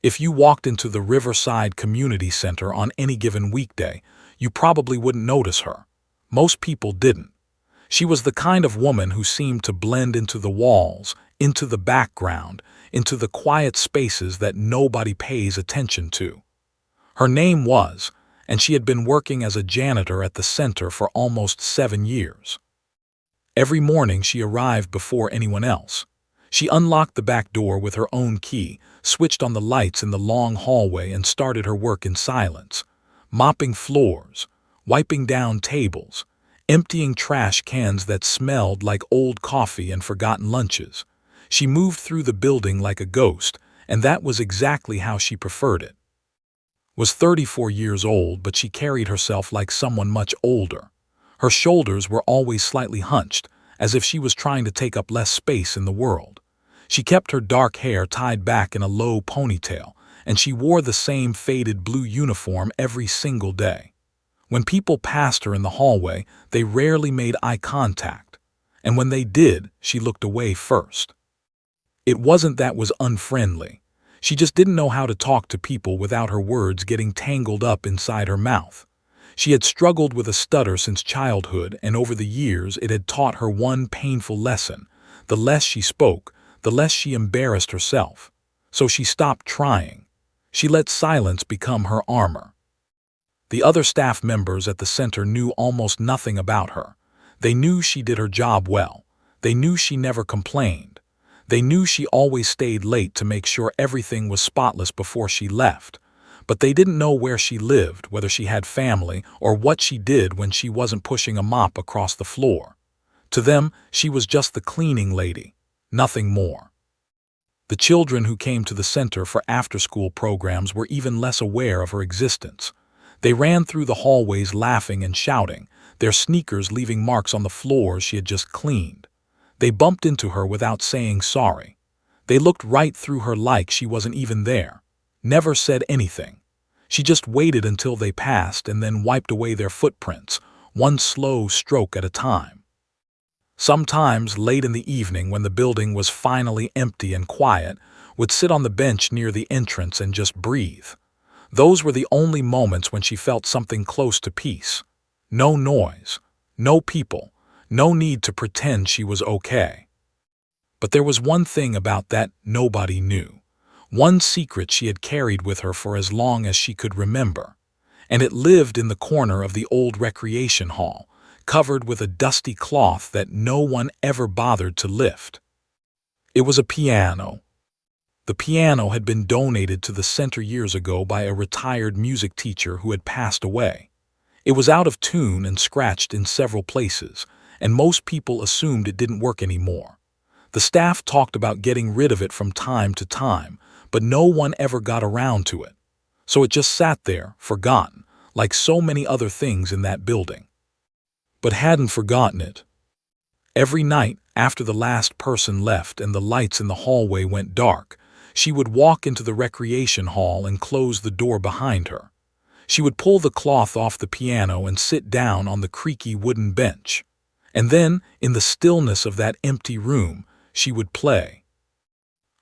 If you walked into the Riverside Community Center on any given weekday, you probably wouldn't notice her. Most people didn't. She was the kind of woman who seemed to blend into the walls, into the background, into the quiet spaces that nobody pays attention to. Her name was, and she had been working as a janitor at the center for almost 7 years. Every morning she arrived before anyone else. She unlocked the back door with her own key, switched on the lights in the long hallway and started her work in silence, mopping floors, wiping down tables, emptying trash cans that smelled like old coffee and forgotten lunches. She moved through the building like a ghost, and that was exactly how she preferred it. Was 34 years old, but she carried herself like someone much older. Her shoulders were always slightly hunched, as if she was trying to take up less space in the world. She kept her dark hair tied back in a low ponytail, and she wore the same faded blue uniform every single day. When people passed her in the hallway, they rarely made eye contact, and when they did, she looked away first. It wasn't that was unfriendly. She just didn't know how to talk to people without her words getting tangled up inside her mouth. She had struggled with a stutter since childhood, and over the years it had taught her one painful lesson. The less she spoke, the less she embarrassed herself. So she stopped trying. She let silence become her armor. The other staff members at the center knew almost nothing about her. They knew she did her job well. They knew she never complained. They knew she always stayed late to make sure everything was spotless before she left. But they didn't know where she lived, whether she had family, or what she did when she wasn't pushing a mop across the floor. To them, she was just the cleaning lady, nothing more. The children who came to the center for after-school programs were even less aware of her existence. They ran through the hallways laughing and shouting, their sneakers leaving marks on the floors she had just cleaned. They bumped into her without saying sorry. They looked right through her like she wasn't even there, never said anything. She just waited until they passed and then wiped away their footprints, one slow stroke at a time. Sometimes, late in the evening when the building was finally empty and quiet, would sit on the bench near the entrance and just breathe. Those were the only moments when she felt something close to peace. No noise, no people, no need to pretend she was okay. But there was one thing about that nobody knew. One secret she had carried with her for as long as she could remember, and it lived in the corner of the old recreation hall, covered with a dusty cloth that no one ever bothered to lift. It was a piano. The piano had been donated to the center years ago by a retired music teacher who had passed away. It was out of tune and scratched in several places, and most people assumed it didn't work anymore. The staff talked about getting rid of it from time to time, but no one ever got around to it. So it just sat there, forgotten, like so many other things in that building. But hadn't forgotten it. Every night, after the last person left and the lights in the hallway went dark, she would walk into the recreation hall and close the door behind her. She would pull the cloth off the piano and sit down on the creaky wooden bench. And then, in the stillness of that empty room, she would play.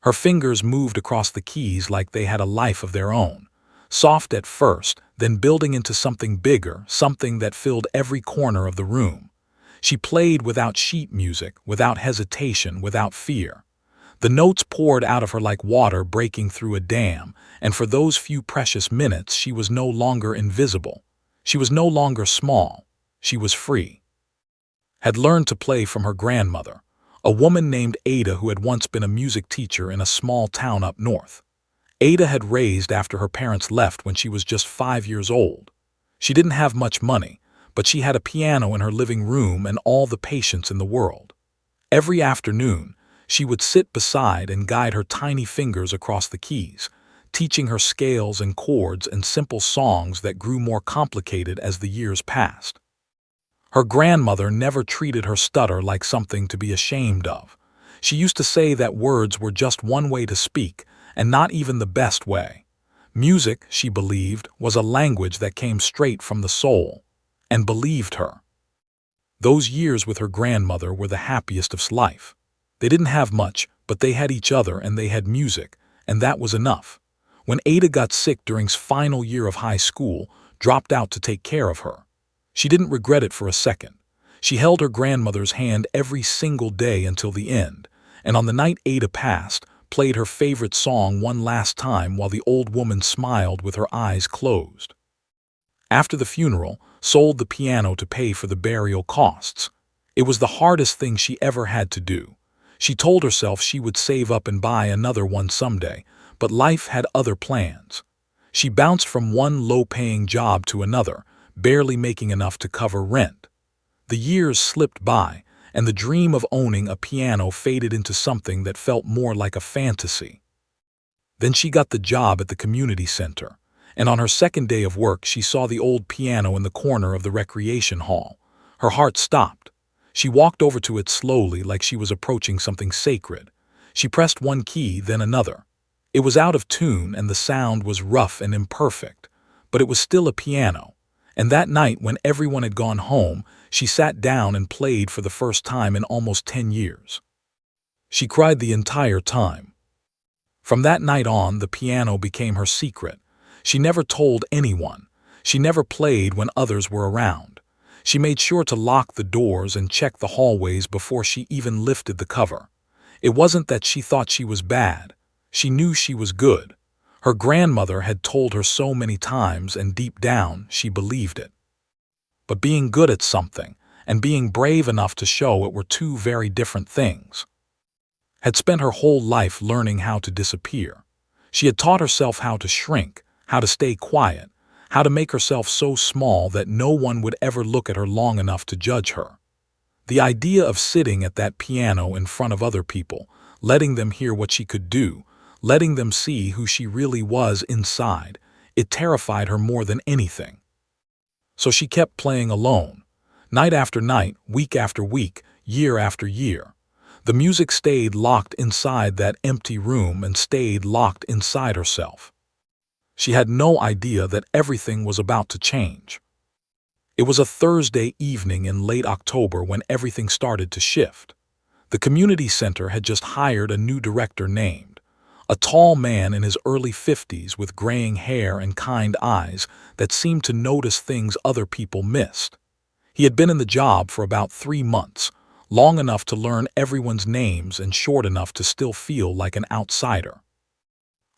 Her fingers moved across the keys like they had a life of their own, soft at first, then building into something bigger, something that filled every corner of the room. She played without sheet music, without hesitation, without fear. The notes poured out of her like water breaking through a dam, and for those few precious minutes she was no longer invisible. She was no longer small. She was free. Had learned to play from her grandmother, a woman named Ada who had once been a music teacher in a small town up north. Ada had raised after her parents left when she was just 5 years old. She didn't have much money, but she had a piano in her living room and all the patience in the world. Every afternoon, she would sit beside and guide her tiny fingers across the keys, teaching her scales and chords and simple songs that grew more complicated as the years passed. Her grandmother never treated her stutter like something to be ashamed of. She used to say that words were just one way to speak, and not even the best way. Music, she believed, was a language that came straight from the soul, and believed her. Those years with her grandmother were the happiest of life. They didn't have much, but they had each other and they had music, and that was enough. When Ada got sick during her final year of high school, dropped out to take care of her. She didn't regret it for a second. She held her grandmother's hand every single day until the end, and on the night Ada passed, played her favorite song one last time while the old woman smiled with her eyes closed. After the funeral, sold the piano to pay for the burial costs. It was the hardest thing she ever had to do. She told herself she would save up and buy another one someday, but life had other plans. She bounced from one low-paying job to another, barely making enough to cover rent. The years slipped by, and the dream of owning a piano faded into something that felt more like a fantasy. Then she got the job at the community center, and on her second day of work she saw the old piano in the corner of the recreation hall. Her heart stopped. She walked over to it slowly like she was approaching something sacred. She pressed one key, then another. It was out of tune and the sound was rough and imperfect, but it was still a piano. And that night, when everyone had gone home, she sat down and played for the first time in almost 10 years. She cried the entire time. From that night on, the piano became her secret. She never told anyone. She never played when others were around. She made sure to lock the doors and check the hallways before she even lifted the cover. It wasn't that she thought she was bad. She knew she was good. Her grandmother had told her so many times, and deep down, she believed it. But being good at something and being brave enough to show it were two very different things. Had spent her whole life learning how to disappear. She had taught herself how to shrink, how to stay quiet, how to make herself so small that no one would ever look at her long enough to judge her. The idea of sitting at that piano in front of other people, letting them hear what she could do, letting them see who she really was inside, it terrified her more than anything. So she kept playing alone, night after night, week after week, year after year. The music stayed locked inside that empty room and stayed locked inside herself. She had no idea that everything was about to change. It was a Thursday evening in late October when everything started to shift. The community center had just hired a new director named, a tall man in his early 50s with graying hair and kind eyes that seemed to notice things other people missed. He had been in the job for about 3 months, long enough to learn everyone's names and short enough to still feel like an outsider.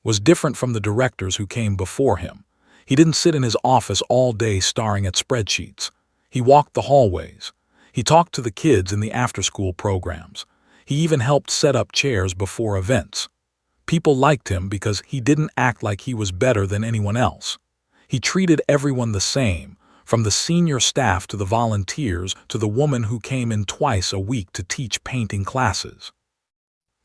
Was different from the directors who came before him. He didn't sit in his office all day staring at spreadsheets. He walked the hallways. He talked to the kids in the after-school programs. He even helped set up chairs before events. People liked him because he didn't act like he was better than anyone else. He treated everyone the same, from the senior staff to the volunteers to the woman who came in twice a week to teach painting classes.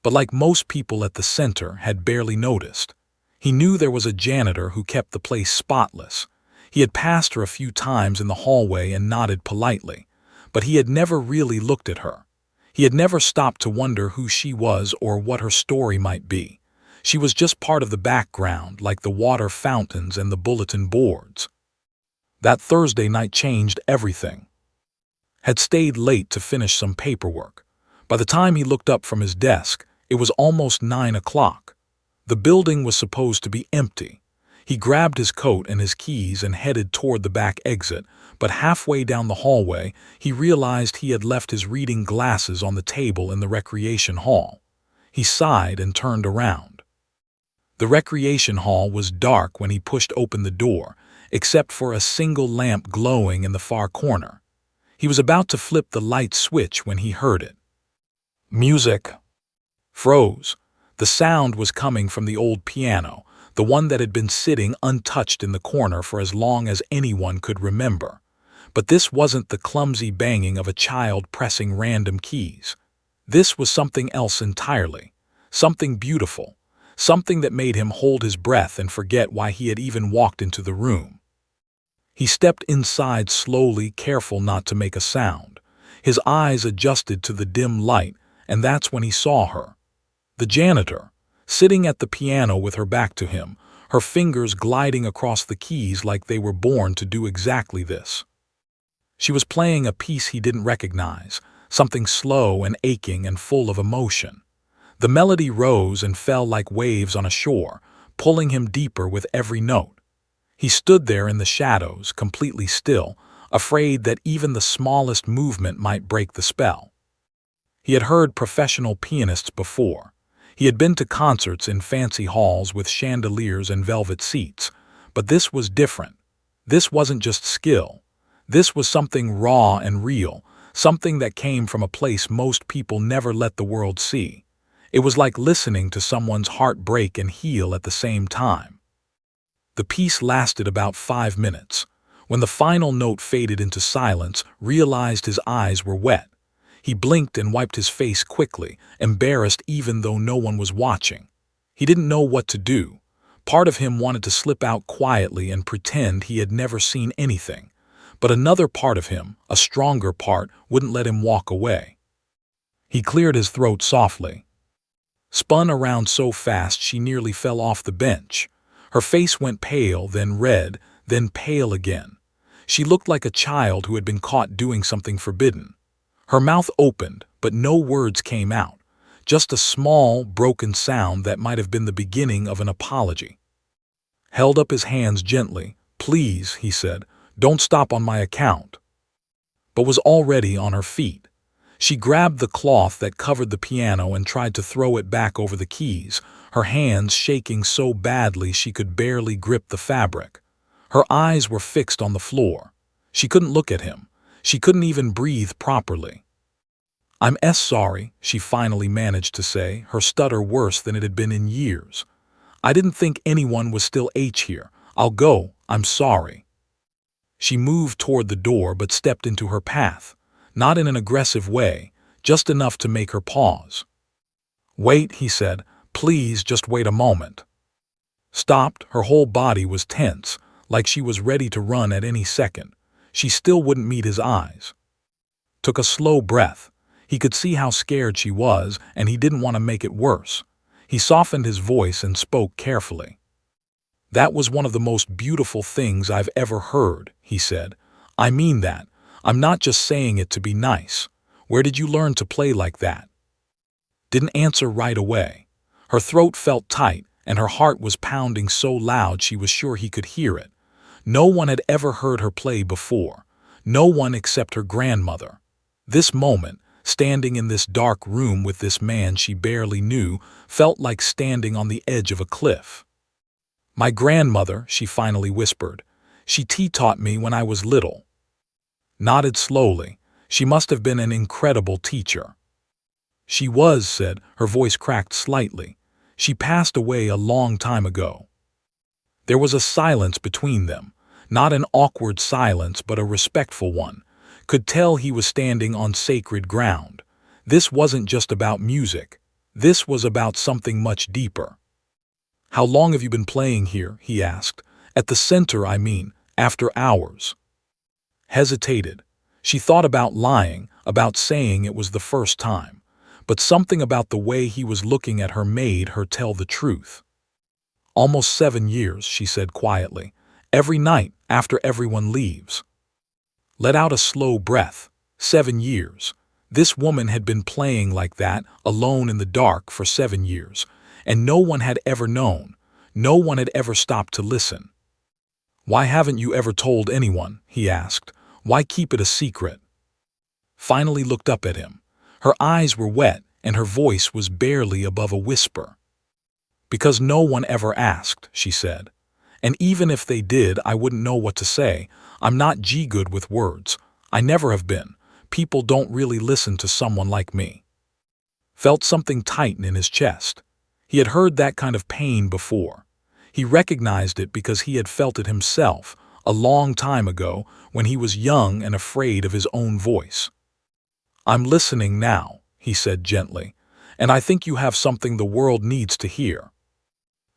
But like most people at the center had barely noticed, he knew there was a janitor who kept the place spotless. He had passed her a few times in the hallway and nodded politely, but he had never really looked at her. He had never stopped to wonder who she was or what her story might be. She was just part of the background, like the water fountains and the bulletin boards. That Thursday night changed everything. Had stayed late to finish some paperwork. By the time he looked up from his desk, it was almost 9 o'clock. The building was supposed to be empty. He grabbed his coat and his keys and headed toward the back exit, but halfway down the hallway, he realized he had left his reading glasses on the table in the recreation hall. He sighed and turned around. The recreation hall was dark when he pushed open the door, except for a single lamp glowing in the far corner. He was about to flip the light switch when he heard it. Music. Froze. The sound was coming from the old piano, the one that had been sitting untouched in the corner for as long as anyone could remember. But this wasn't the clumsy banging of a child pressing random keys. This was something else entirely, something beautiful, something that made him hold his breath and forget why he had even walked into the room. He stepped inside slowly, careful not to make a sound. His eyes adjusted to the dim light, and that's when he saw her. The janitor, sitting at the piano with her back to him, her fingers gliding across the keys like they were born to do exactly this. She was playing a piece he didn't recognize, something slow and aching and full of emotion. The melody rose and fell like waves on a shore, pulling him deeper with every note. He stood there in the shadows, completely still, afraid that even the smallest movement might break the spell. He had heard professional pianists before. He had been to concerts in fancy halls with chandeliers and velvet seats, but this was different. This wasn't just skill. This was something raw and real, something that came from a place most people never let the world see. It was like listening to someone's heart break and heal at the same time. The piece lasted about 5 minutes. When the final note faded into silence, realized his eyes were wet. He blinked and wiped his face quickly, embarrassed even though no one was watching. He didn't know what to do. Part of him wanted to slip out quietly and pretend he had never seen anything. But another part of him, a stronger part, wouldn't let him walk away. He cleared his throat softly. Spun around so fast she nearly fell off the bench. Her face went pale, then red, then pale again. She looked like a child who had been caught doing something forbidden. Her mouth opened, but no words came out, just a small, broken sound that might have been the beginning of an apology. Held up his hands gently. "Please," he said, "don't stop on my account." But was already on her feet. She grabbed the cloth that covered the piano and tried to throw it back over the keys, her hands shaking so badly she could barely grip the fabric. Her eyes were fixed on the floor. She couldn't look at him. She couldn't even breathe properly. "I'm sorry," she finally managed to say, her stutter worse than it had been in years. "I didn't think anyone was still here. I'll go. I'm sorry." She moved toward the door but stepped into her path, not in an aggressive way, just enough to make her pause. "Wait," he said. "Please just wait a moment." Stopped, her whole body was tense, like she was ready to run at any second. She still wouldn't meet his eyes. Took a slow breath. He could see how scared she was, and he didn't want to make it worse. He softened his voice and spoke carefully. "That was one of the most beautiful things I've ever heard," he said. "I mean that. I'm not just saying it to be nice. Where did you learn to play like that?" Didn't answer right away. Her throat felt tight, and her heart was pounding so loud she was sure he could hear it. No one had ever heard her play before. No one except her grandmother. This moment, standing in this dark room with this man she barely knew, felt like standing on the edge of a cliff. "My grandmother," she finally whispered. "She taught me when I was little." Nodded slowly. She must have been an incredible teacher. "She was," said, her voice cracked slightly. "She passed away a long time ago." There was a silence between them. Not an awkward silence, but a respectful one. Could tell he was standing on sacred ground. This wasn't just about music. This was about something much deeper. "How long have you been playing here?" he asked. "At the center, I mean, after hours." Hesitated. She thought about lying, about saying it was the first time. But something about the way he was looking at her made her tell the truth. "Almost 7 years," she said quietly. "Every night, after everyone leaves." Let out a slow breath. 7 years. This woman had been playing like that, alone in the dark, for 7 years. And no one had ever known. No one had ever stopped to listen. "Why haven't you ever told anyone?" he asked. "Why keep it a secret?" Finally looked up at him. Her eyes were wet, and her voice was barely above a whisper. "Because no one ever asked," she said. "And even if they did, I wouldn't know what to say. I'm not good with words. I never have been. People don't really listen to someone like me." Felt something tighten in his chest. He had heard that kind of pain before. He recognized it because he had felt it himself, a long time ago, when he was young and afraid of his own voice. "I'm listening now," he said gently, "and I think you have something the world needs to hear."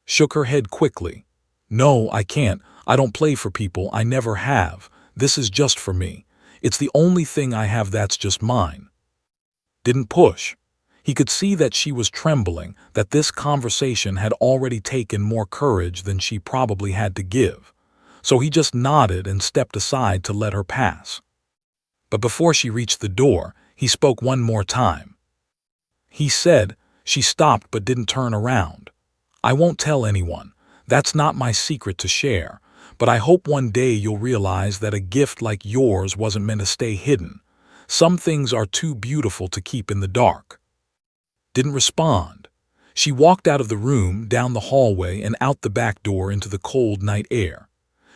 Shook her head quickly. "No, I can't. I don't play for people. I never have. This is just for me. It's the only thing I have that's just mine." Didn't push. He could see that she was trembling, that this conversation had already taken more courage than she probably had to give. So he just nodded and stepped aside to let her pass. But before she reached the door, he spoke one more time. He said. She stopped but didn't turn around. "I won't tell anyone. That's not my secret to share, but I hope one day you'll realize that a gift like yours wasn't meant to stay hidden. Some things are too beautiful to keep in the dark." Didn't respond. She walked out of the room, down the hallway, and out the back door into the cold night air.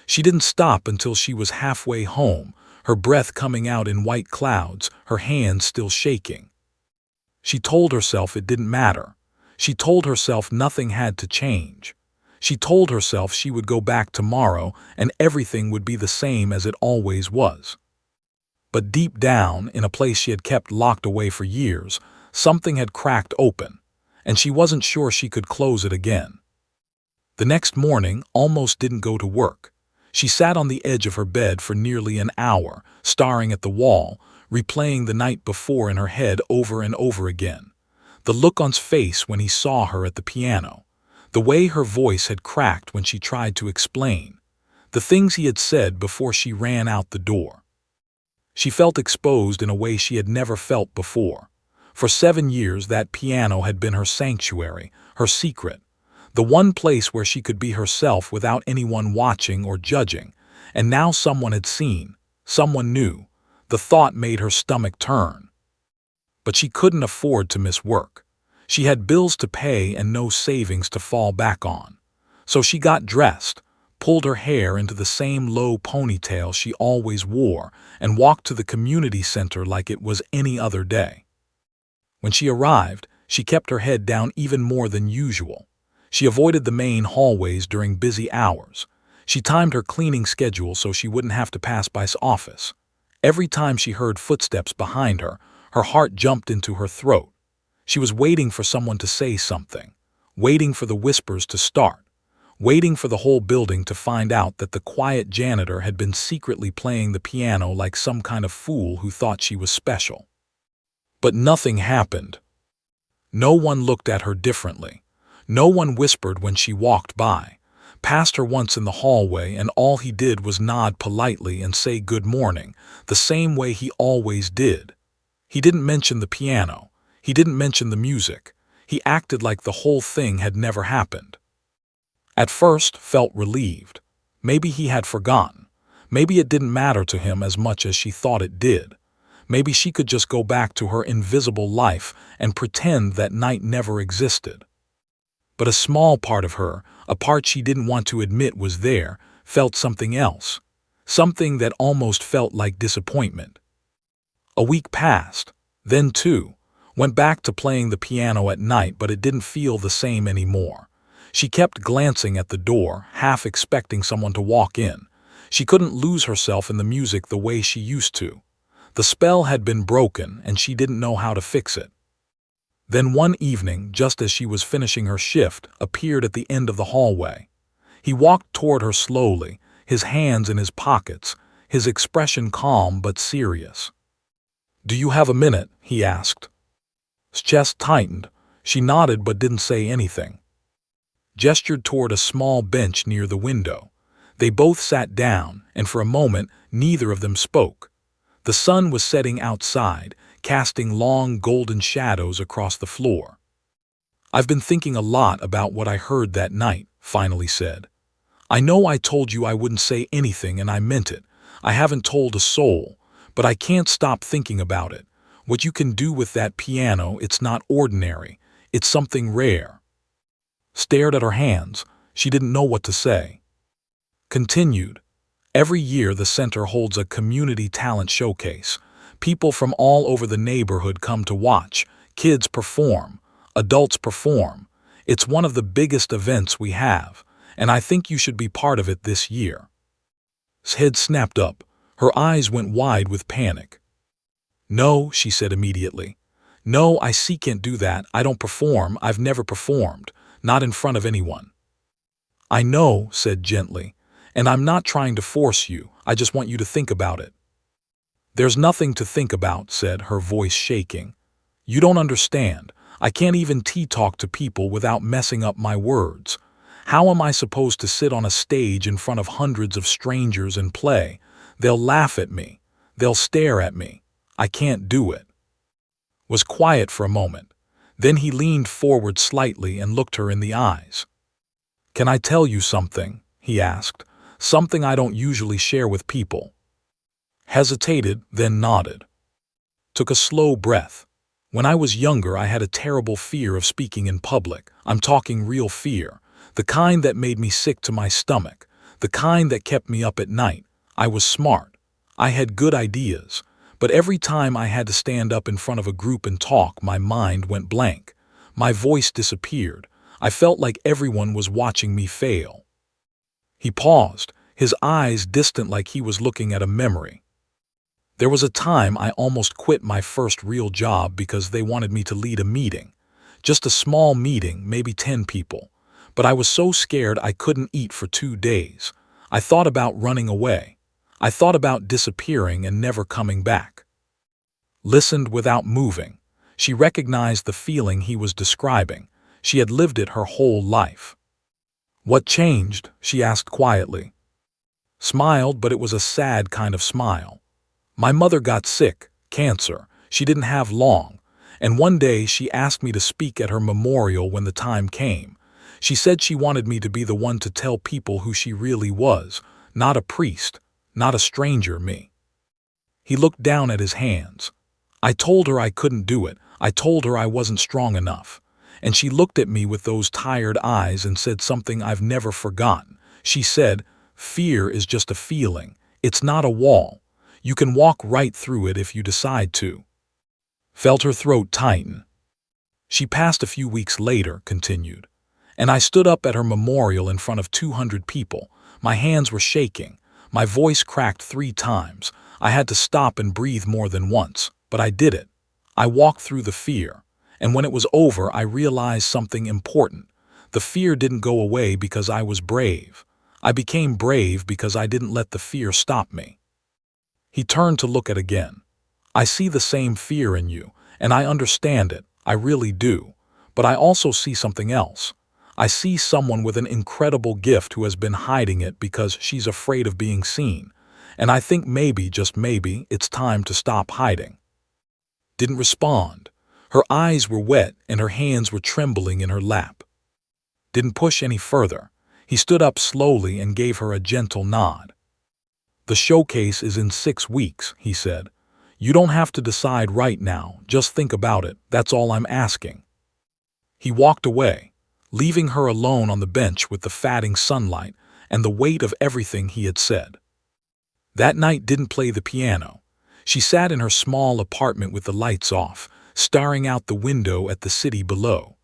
She didn't stop until she was halfway home, her breath coming out in white clouds, her hands still shaking. She told herself it didn't matter. She told herself nothing had to change. She told herself she would go back tomorrow and everything would be the same as it always was. But deep down, in a place she had kept locked away for years, something had cracked open, and she wasn't sure she could close it again. The next morning almost didn't go to work. She sat on the edge of her bed for nearly an hour, staring at the wall, replaying the night before in her head over and over again. The look on his face when he saw her at the piano. The way her voice had cracked when she tried to explain. The things he had said before she ran out the door. She felt exposed in a way she had never felt before. For 7 years that piano had been her sanctuary, her secret. The one place where she could be herself without anyone watching or judging. And now someone had seen, someone knew. The thought made her stomach turn. But she couldn't afford to miss work. She had bills to pay and no savings to fall back on. So she got dressed, pulled her hair into the same low ponytail she always wore, and walked to the community center like it was any other day. When she arrived, she kept her head down even more than usual. She avoided the main hallways during busy hours. She timed her cleaning schedule so she wouldn't have to pass by his office. Every time she heard footsteps behind her, her heart jumped into her throat. She was waiting for someone to say something, waiting for the whispers to start, waiting for the whole building to find out that the quiet janitor had been secretly playing the piano like some kind of fool who thought she was special. But nothing happened. No one looked at her differently. No one whispered when she walked by, passed her once in the hallway, and all he did was nod politely and say good morning, the same way he always did. He didn't mention the piano. He didn't mention the music. He acted like the whole thing had never happened. At first, felt relieved. Maybe he had forgotten. Maybe it didn't matter to him as much as she thought it did. Maybe she could just go back to her invisible life and pretend that night never existed. But a small part of her, a part she didn't want to admit was there, felt something else. Something that almost felt like disappointment. A week passed. Then 2. Went back to playing the piano at night, but it didn't feel the same anymore. She kept glancing at the door, half expecting someone to walk in. She couldn't lose herself in the music the way she used to. The spell had been broken, and she didn't know how to fix it. Then one evening, just as she was finishing her shift, appeared at the end of the hallway. He walked toward her slowly, his hands in his pockets, his expression calm but serious. "Do you have a minute?" he asked. His chest tightened. She nodded but didn't say anything. Gestured toward a small bench near the window. They both sat down, and for a moment neither of them spoke. The sun was setting outside, casting long golden shadows across the floor. "I've been thinking a lot about what I heard that night," finally said. "I know I told you I wouldn't say anything, and I meant it. I haven't told a soul, but I can't stop thinking about it. What you can do with that piano, it's not ordinary. It's something rare." Stared at her hands. She didn't know what to say. Continued. "Every year the center holds a community talent showcase. People from all over the neighborhood come to watch. Kids perform. Adults perform. It's one of the biggest events we have, and I think you should be part of it this year." His head snapped up. Her eyes went wide with panic. "No," she said immediately. "No, I can't do that. I don't perform. I've never performed. Not in front of anyone." "I know," said gently, "and I'm not trying to force you. I just want you to think about it." "There's nothing to think about," said, her voice shaking. "You don't understand. I can't even talk to people without messing up my words. How am I supposed to sit on a stage in front of hundreds of strangers and play? They'll laugh at me. They'll stare at me. I can't do it." Was quiet for a moment. Then he leaned forward slightly and looked her in the eyes. "Can I tell you something?" he asked. "Something I don't usually share with people." Hesitated, then nodded. Took a slow breath. "When I was younger, I had a terrible fear of speaking in public. I'm talking real fear. The kind that made me sick to my stomach. The kind that kept me up at night. I was smart. I had good ideas. But every time I had to stand up in front of a group and talk, my mind went blank. My voice disappeared. I felt like everyone was watching me fail." He paused, his eyes distant like he was looking at a memory. "There was a time I almost quit my first real job because they wanted me to lead a meeting. Just a small meeting, maybe 10 people. But I was so scared I couldn't eat for 2 days. I thought about running away. I thought about disappearing and never coming back." Listened without moving. She recognized the feeling he was describing. She had lived it her whole life. "What changed?" she asked quietly. Smiled, but it was a sad kind of smile. "My mother got sick, cancer. She didn't have long. And one day she asked me to speak at her memorial when the time came. She said she wanted me to be the one to tell people who she really was, not a priest, not a stranger me." He looked down at his hands. "I told her I couldn't do it. I told her I wasn't strong enough. And she looked at me with those tired eyes and said something I've never forgotten. She said, 'Fear is just a feeling. It's not a wall. You can walk right through it if you decide to.'" Felt her throat tighten. "She passed a few weeks later," continued. "And I stood up at her memorial in front of 200 people. My hands were shaking. My voice cracked 3 times. I had to stop and breathe more than once. But I did it. I walked through the fear. And when it was over, I realized something important. The fear didn't go away because I was brave. I became brave because I didn't let the fear stop me." He turned to look at again. "I see the same fear in you, and I understand it. I really do. But I also see something else. I see someone with an incredible gift who has been hiding it because she's afraid of being seen. And I think maybe, just maybe, it's time to stop hiding." Didn't respond. Her eyes were wet and her hands were trembling in her lap. Didn't push any further. He stood up slowly and gave her a gentle nod. "The showcase is in 6 weeks," he said. "You don't have to decide right now. Just think about it. That's all I'm asking." He walked away, leaving her alone on the bench with the fatting sunlight and the weight of everything he had said. That night didn't play the piano. She sat in her small apartment with the lights off, staring out the window at the city below.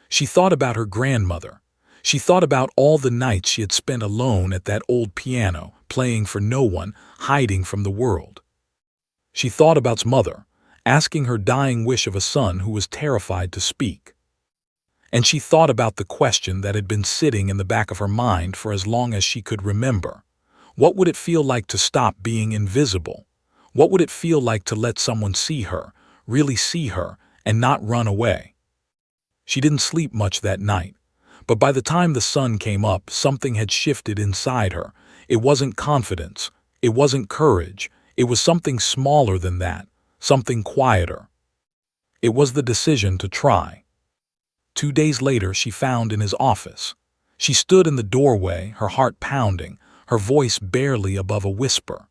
She thought about her grandmother. She thought about all the nights she had spent alone at that old piano, playing for no one, hiding from the world. She thought about his mother, asking her dying wish of a son who was terrified to speak. And she thought about the question that had been sitting in the back of her mind for as long as she could remember. What would it feel like to stop being invisible? What would it feel like to let someone see her, really see her, and not run away? She didn't sleep much that night. But by the time the sun came up, something had shifted inside her. It wasn't confidence. It wasn't courage. It was something smaller than that, something quieter. It was the decision to try. 2 days later, she found in his office. She stood in the doorway, her heart pounding, her voice barely above a whisper.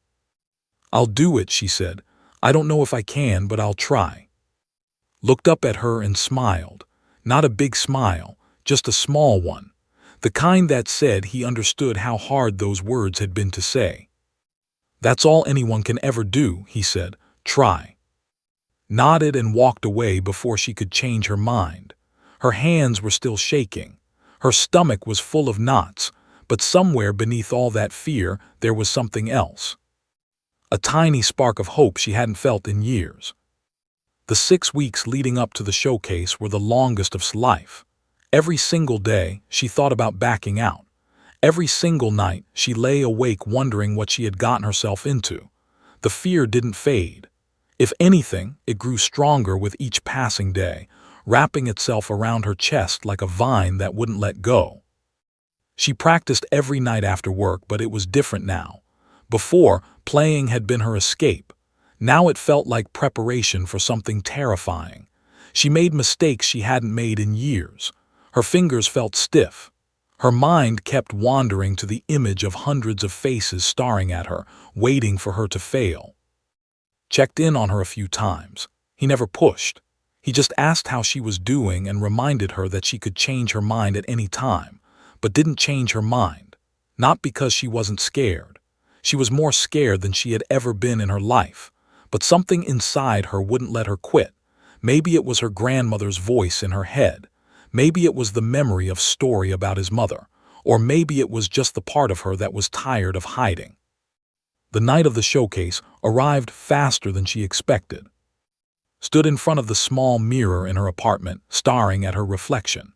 "I'll do it," she said. "I don't know if I can, but I'll try." Looked up at her and smiled. Not a big smile, just a small one. The kind that said he understood how hard those words had been to say. "That's all anyone can ever do," he said. "Try." Nodded and walked away before she could change her mind. Her hands were still shaking. Her stomach was full of knots, but somewhere beneath all that fear there was something else. A tiny spark of hope she hadn't felt in years. The 6 weeks leading up to the showcase were the longest of his life. Every single day, she thought about backing out. Every single night, she lay awake wondering what she had gotten herself into. The fear didn't fade. If anything, it grew stronger with each passing day, wrapping itself around her chest like a vine that wouldn't let go. She practiced every night after work, but it was different now. Before, playing had been her escape. Now it felt like preparation for something terrifying. She made mistakes she hadn't made in years. Her fingers felt stiff. Her mind kept wandering to the image of hundreds of faces staring at her, waiting for her to fail. Checked in on her a few times. He never pushed. He just asked how she was doing and reminded her that she could change her mind at any time, but didn't change her mind. Not because she wasn't scared. She was more scared than she had ever been in her life, but something inside her wouldn't let her quit. Maybe it was her grandmother's voice in her head. Maybe it was the memory of story about his mother, or maybe it was just the part of her that was tired of hiding. The night of the showcase arrived faster than she expected. Stood in front of the small mirror in her apartment, staring at her reflection.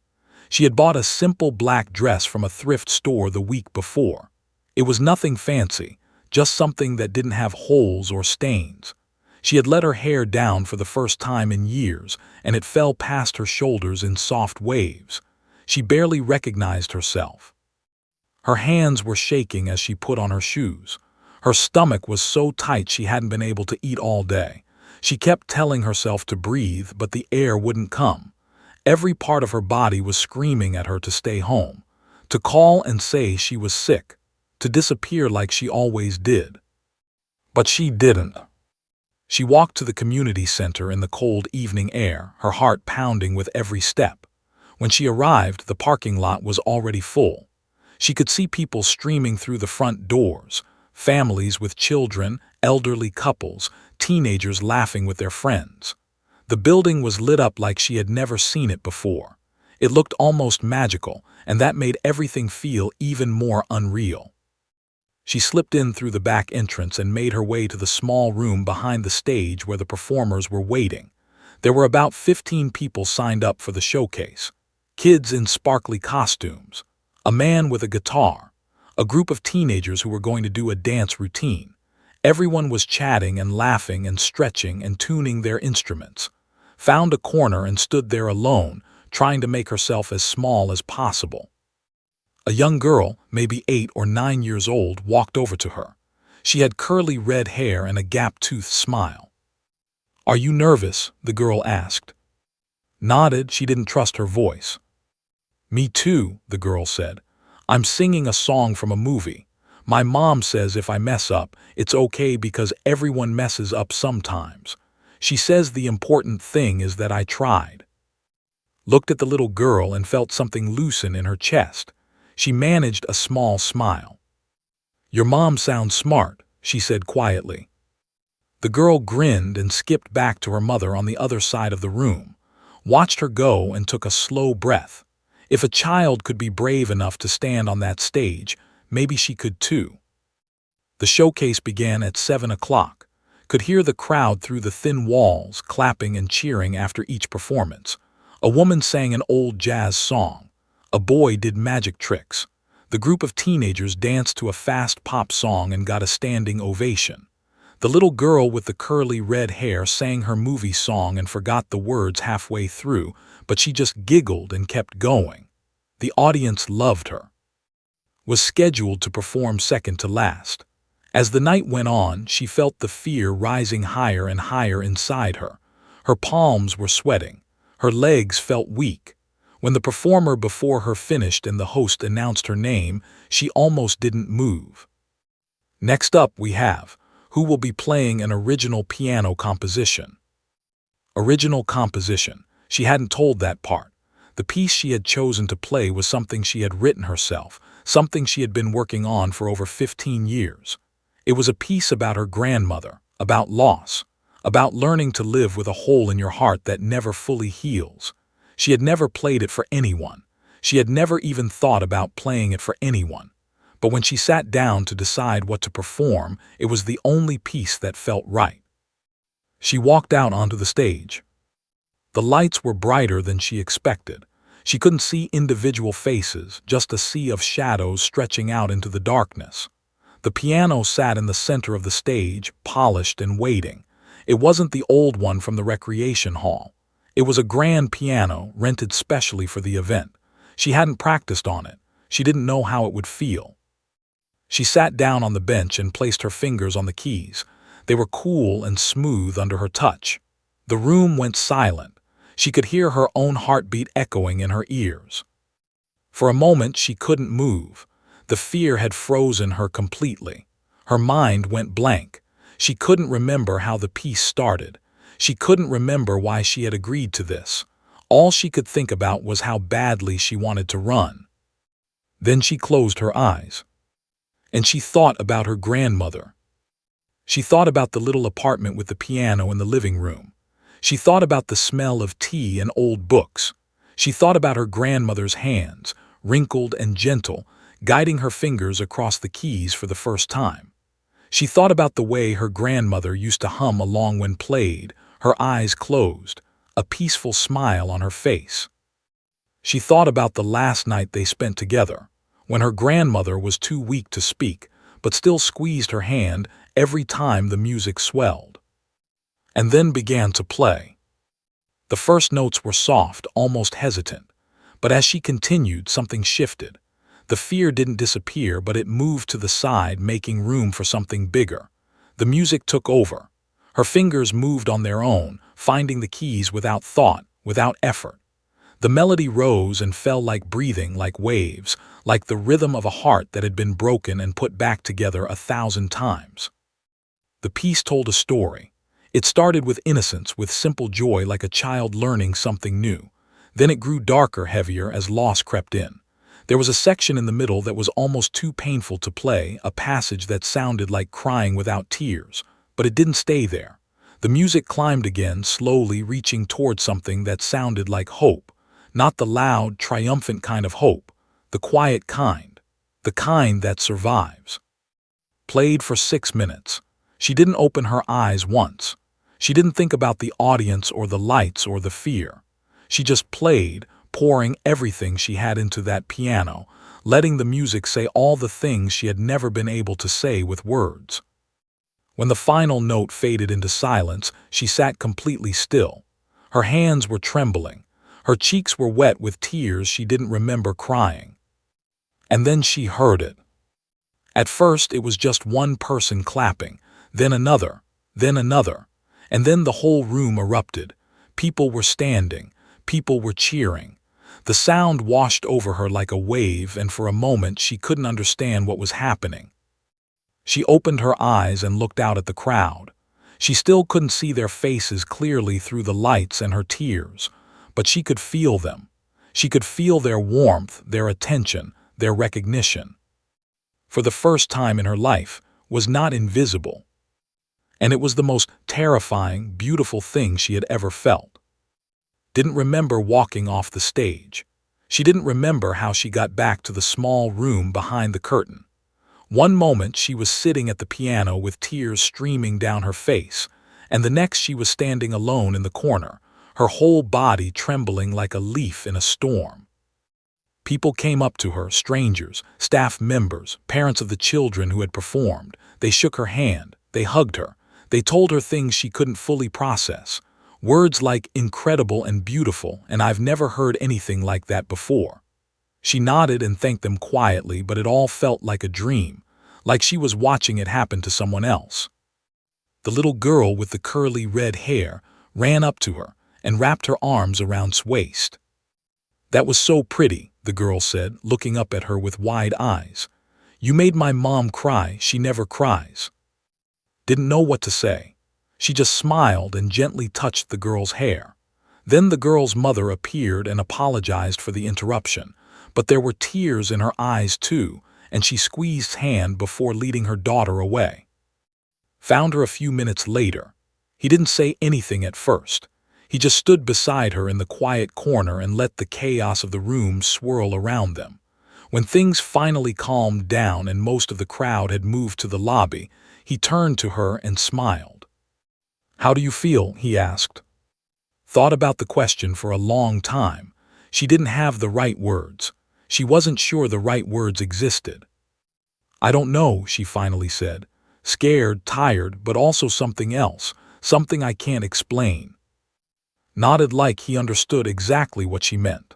She had bought a simple black dress from a thrift store the week before. It was nothing fancy, just something that didn't have holes or stains. She had let her hair down for the first time in years, and it fell past her shoulders in soft waves. She barely recognized herself. Her hands were shaking as she put on her shoes. Her stomach was so tight she hadn't been able to eat all day. She kept telling herself to breathe, but the air wouldn't come. Every part of her body was screaming at her to stay home, to call and say she was sick, to disappear like she always did. But she didn't. She walked to the community center in the cold evening air, her heart pounding with every step. When she arrived, the parking lot was already full. She could see people streaming through the front doors, families with children, elderly couples, teenagers laughing with their friends. The building was lit up like she had never seen it before. It looked almost magical, and that made everything feel even more unreal. She slipped in through the back entrance and made her way to the small room behind the stage where the performers were waiting. There were about 15 people signed up for the showcase. Kids in sparkly costumes, a man with a guitar, a group of teenagers who were going to do a dance routine. Everyone was chatting and laughing and stretching and tuning their instruments. Found a corner and stood there alone, trying to make herself as small as possible. A young girl, maybe 8 or 9 years old, walked over to her. She had curly red hair and a gap-toothed smile. "Are you nervous?" the girl asked. Nodded, she didn't trust her voice. "Me too," the girl said. "I'm singing a song from a movie. My mom says if I mess up, it's okay because everyone messes up sometimes. She says the important thing is that I tried." Looked at the little girl and felt something loosen in her chest. She managed a small smile. "Your mom sounds smart," she said quietly. The girl grinned and skipped back to her mother on the other side of the room, watched her go and took a slow breath. If a child could be brave enough to stand on that stage, maybe she could too. The showcase began at 7 o'clock. Could hear the crowd through the thin walls, clapping and cheering after each performance. A woman sang an old jazz song. A boy did magic tricks. The group of teenagers danced to a fast pop song and got a standing ovation. The little girl with the curly red hair sang her movie song and forgot the words halfway through, but she just giggled and kept going. The audience loved her. Was scheduled to perform second to last. As the night went on, she felt the fear rising higher and higher inside her. Her palms were sweating. Her legs felt weak. When the performer before her finished and the host announced her name, she almost didn't move. "Next up we have, who will be playing an original piano composition." Original composition. She hadn't told that part. The piece she had chosen to play was something she had written herself, something she had been working on for over 15 years. It was a piece about her grandmother, about loss, about learning to live with a hole in your heart that never fully heals. She had never played it for anyone. She had never even thought about playing it for anyone. But when she sat down to decide what to perform, it was the only piece that felt right. She walked out onto the stage. The lights were brighter than she expected. She couldn't see individual faces, just a sea of shadows stretching out into the darkness. The piano sat in the center of the stage, polished and waiting. It wasn't the old one from the recreation hall. It was a grand piano, rented specially for the event. She hadn't practiced on it. She didn't know how it would feel. She sat down on the bench and placed her fingers on the keys. They were cool and smooth under her touch. The room went silent. She could hear her own heartbeat echoing in her ears. For a moment she couldn't move. The fear had frozen her completely. Her mind went blank. She couldn't remember how the piece started. She couldn't remember why she had agreed to this. All she could think about was how badly she wanted to run. Then she closed her eyes. And she thought about her grandmother. She thought about the little apartment with the piano in the living room. She thought about the smell of tea and old books. She thought about her grandmother's hands, wrinkled and gentle, guiding her fingers across the keys for the first time. She thought about the way her grandmother used to hum along when played, her eyes closed, a peaceful smile on her face. She thought about the last night they spent together, when her grandmother was too weak to speak, but still squeezed her hand every time the music swelled. And then began to play. The first notes were soft, almost hesitant, but as she continued, something shifted. The fear didn't disappear, but it moved to the side, making room for something bigger. The music took over. Her fingers moved on their own, finding the keys without thought, without effort. The melody rose and fell like breathing, like waves, like the rhythm of a heart that had been broken and put back together 1,000 times. The piece told a story. It started with innocence, with simple joy like a child learning something new. Then it grew darker, heavier, as loss crept in. There was a section in the middle that was almost too painful to play, a passage that sounded like crying without tears. But it didn't stay there. The music climbed again, slowly reaching toward something that sounded like hope. Not the loud, triumphant kind of hope, the quiet kind, the kind that survives. Played for 6 minutes. She didn't open her eyes once. She didn't think about the audience or the lights or the fear. She just played, pouring everything she had into that piano, letting the music say all the things she had never been able to say with words. When the final note faded into silence, she sat completely still. Her hands were trembling. Her cheeks were wet with tears she didn't remember crying. And then she heard it. At first it was just one person clapping, then another, and then the whole room erupted. People were standing, people were cheering. The sound washed over her like a wave, and for a moment she couldn't understand what was happening. She opened her eyes and looked out at the crowd. She still couldn't see their faces clearly through the lights and her tears, but she could feel them. She could feel their warmth, their attention, their recognition. For the first time in her life, was not invisible. And it was the most terrifying, beautiful thing she had ever felt. Didn't remember walking off the stage. She didn't remember how she got back to the small room behind the curtain. One moment she was sitting at the piano with tears streaming down her face, and the next she was standing alone in the corner, her whole body trembling like a leaf in a storm. People came up to her, strangers, staff members, parents of the children who had performed. They shook her hand, they hugged her, they told her things she couldn't fully process. Words like incredible and beautiful, and I've never heard anything like that before. She nodded and thanked them quietly, but it all felt like a dream, like she was watching it happen to someone else. The little girl with the curly red hair ran up to her and wrapped her arms around her waist. "That was so pretty," the girl said, looking up at her with wide eyes. "You made my mom cry. She never cries." Didn't know what to say. She just smiled and gently touched the girl's hair. Then the girl's mother appeared and apologized for the interruption, but there were tears in her eyes too, and she squeezed her hand before leading her daughter away. Found her a few minutes later. He didn't say anything at first. He just stood beside her in the quiet corner and let the chaos of the room swirl around them. When things finally calmed down and most of the crowd had moved to the lobby, he turned to her and smiled. "How do you feel?" he asked. Thought about the question for a long time. She didn't have the right words. She wasn't sure the right words existed. "I don't know," she finally said. "Scared, tired, but also something else, something I can't explain." Nodded like he understood exactly what she meant.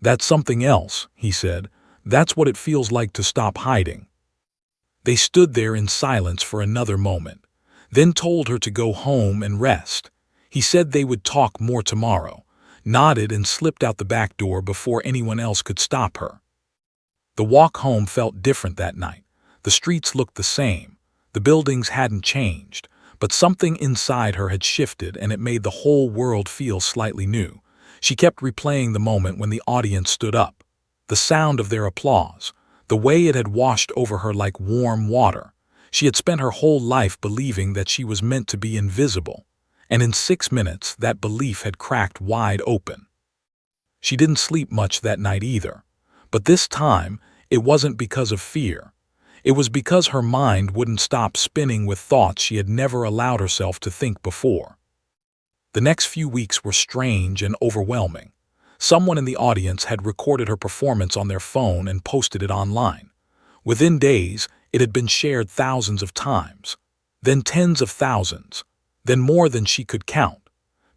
"That's something else," he said. "That's what it feels like to stop hiding." They stood there in silence for another moment, then told her to go home and rest. He said they would talk more tomorrow. nodded and slipped out the back door before anyone else could stop her. The walk home felt different that night. The streets looked the same. The buildings hadn't changed, but something inside her had shifted, and it made the whole world feel slightly new. She kept replaying the moment when the audience stood up, the sound of their applause, the way it had washed over her like warm water. She had spent her whole life believing that she was meant to be invisible, and in 6 minutes that belief had cracked wide open. She didn't sleep much that night either, but this time it wasn't because of fear. It was because her mind wouldn't stop spinning with thoughts she had never allowed herself to think before. The next few weeks were strange and overwhelming. Someone in the audience had recorded her performance on their phone and posted it online. Within days, it had been shared thousands of times, then tens of thousands, then more than she could count.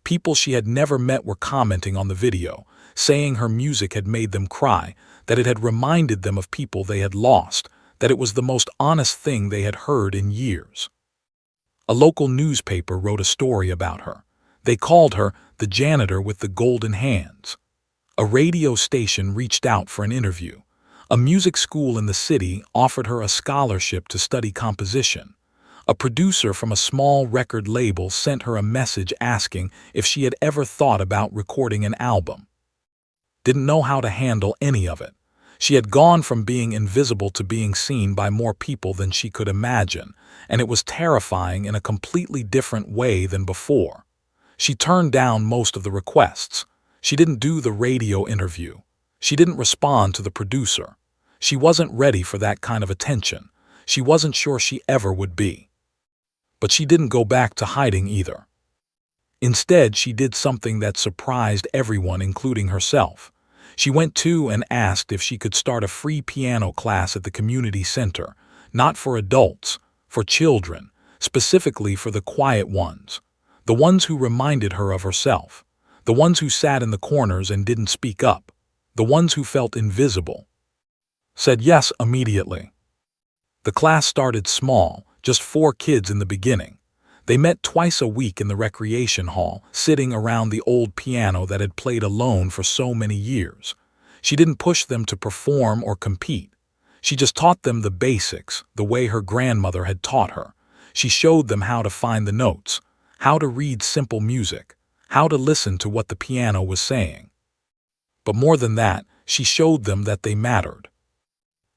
People she had never met were commenting on the video, saying her music had made them cry, that it had reminded them of people they had lost, that it was the most honest thing they had heard in years. A local newspaper wrote a story about her. They called her the janitor with the golden hands. A radio station reached out for an interview. A music school in the city offered her a scholarship to study composition. A producer from a small record label sent her a message asking if she had ever thought about recording an album. Didn't know how to handle any of it. She had gone from being invisible to being seen by more people than she could imagine, and it was terrifying in a completely different way than before. She turned down most of the requests. She didn't do the radio interview. She didn't respond to the producer. She wasn't ready for that kind of attention. She wasn't sure she ever would be. But she didn't go back to hiding either. Instead, she did something that surprised everyone, including herself. She went to and asked if she could start a free piano class at the community center, not for adults, for children, specifically for the quiet ones, the ones who reminded her of herself, the ones who sat in the corners and didn't speak up, the ones who felt invisible. Said yes immediately. The class started small, just 4 kids in the beginning. They met twice a week in the recreation hall, sitting around the old piano that had played alone for so many years. She didn't push them to perform or compete. She just taught them the basics, the way her grandmother had taught her. She showed them how to find the notes, how to read simple music, how to listen to what the piano was saying. But more than that, she showed them that they mattered.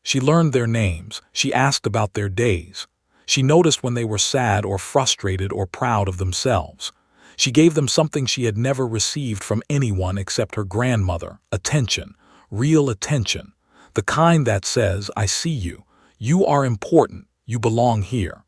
She learned their names. She asked about their days. She noticed when they were sad or frustrated or proud of themselves. She gave them something she had never received from anyone except her grandmother: attention, real attention, the kind that says, "I see you, you are important, you belong here."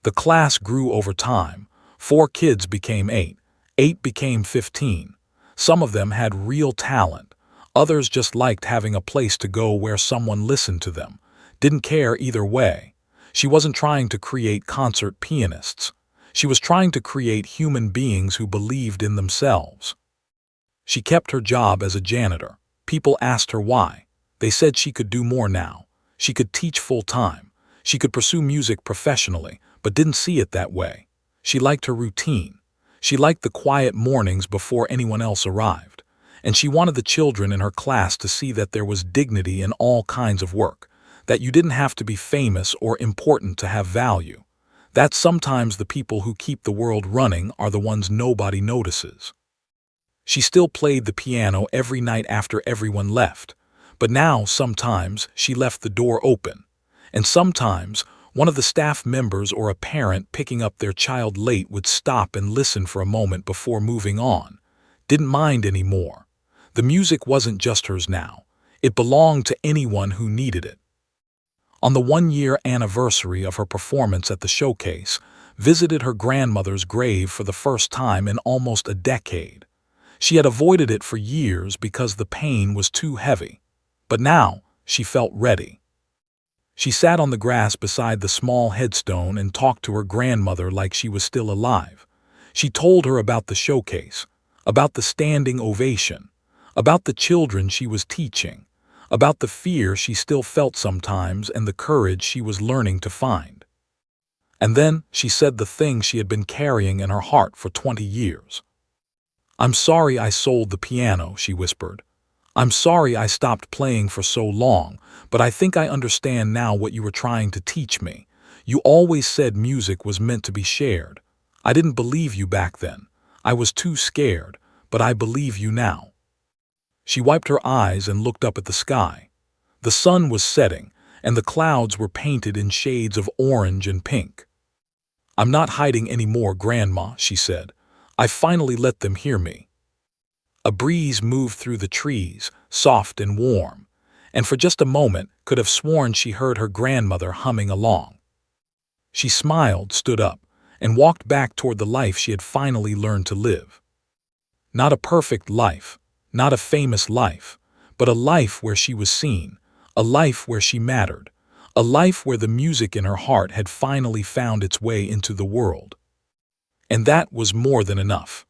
The class grew over time. 4 kids became 8, 8 became 15. Some of them had real talent. Others just liked having a place to go where someone listened to them, didn't care either way. She wasn't trying to create concert pianists. She was trying to create human beings who believed in themselves. She kept her job as a janitor. People asked her why. They said she could do more now. She could teach full-time. She could pursue music professionally, but didn't see it that way. She liked her routine. She liked the quiet mornings before anyone else arrived. And she wanted the children in her class to see that there was dignity in all kinds of work, that you didn't have to be famous or important to have value, that sometimes the people who keep the world running are the ones nobody notices. She still played the piano every night after everyone left, but now sometimes she left the door open, and sometimes one of the staff members or a parent picking up their child late would stop and listen for a moment before moving on. Didn't mind anymore. The music wasn't just hers now. It belonged to anyone who needed it. On the 1-year anniversary of her performance at the showcase, visited her grandmother's grave for the first time in almost a decade. She had avoided it for years because the pain was too heavy, but now she felt ready. She sat on the grass beside the small headstone and talked to her grandmother like she was still alive. She told her about the showcase, about the standing ovation, about the children she was teaching, about the fear she still felt sometimes and the courage she was learning to find. And then she said the thing she had been carrying in her heart for 20 years. "I'm sorry I sold the piano," she whispered. "I'm sorry I stopped playing for so long, but I think I understand now what you were trying to teach me. You always said music was meant to be shared. I didn't believe you back then. I was too scared, but I believe you now." She wiped her eyes and looked up at the sky. The sun was setting, and the clouds were painted in shades of orange and pink. "I'm not hiding any more, Grandma," she said. "I finally let them hear me." A breeze moved through the trees, soft and warm, and for just a moment could have sworn she heard her grandmother humming along. She smiled, stood up, and walked back toward the life she had finally learned to live. Not a perfect life, not a famous life, but a life where she was seen, a life where she mattered, a life where the music in her heart had finally found its way into the world. And that was more than enough.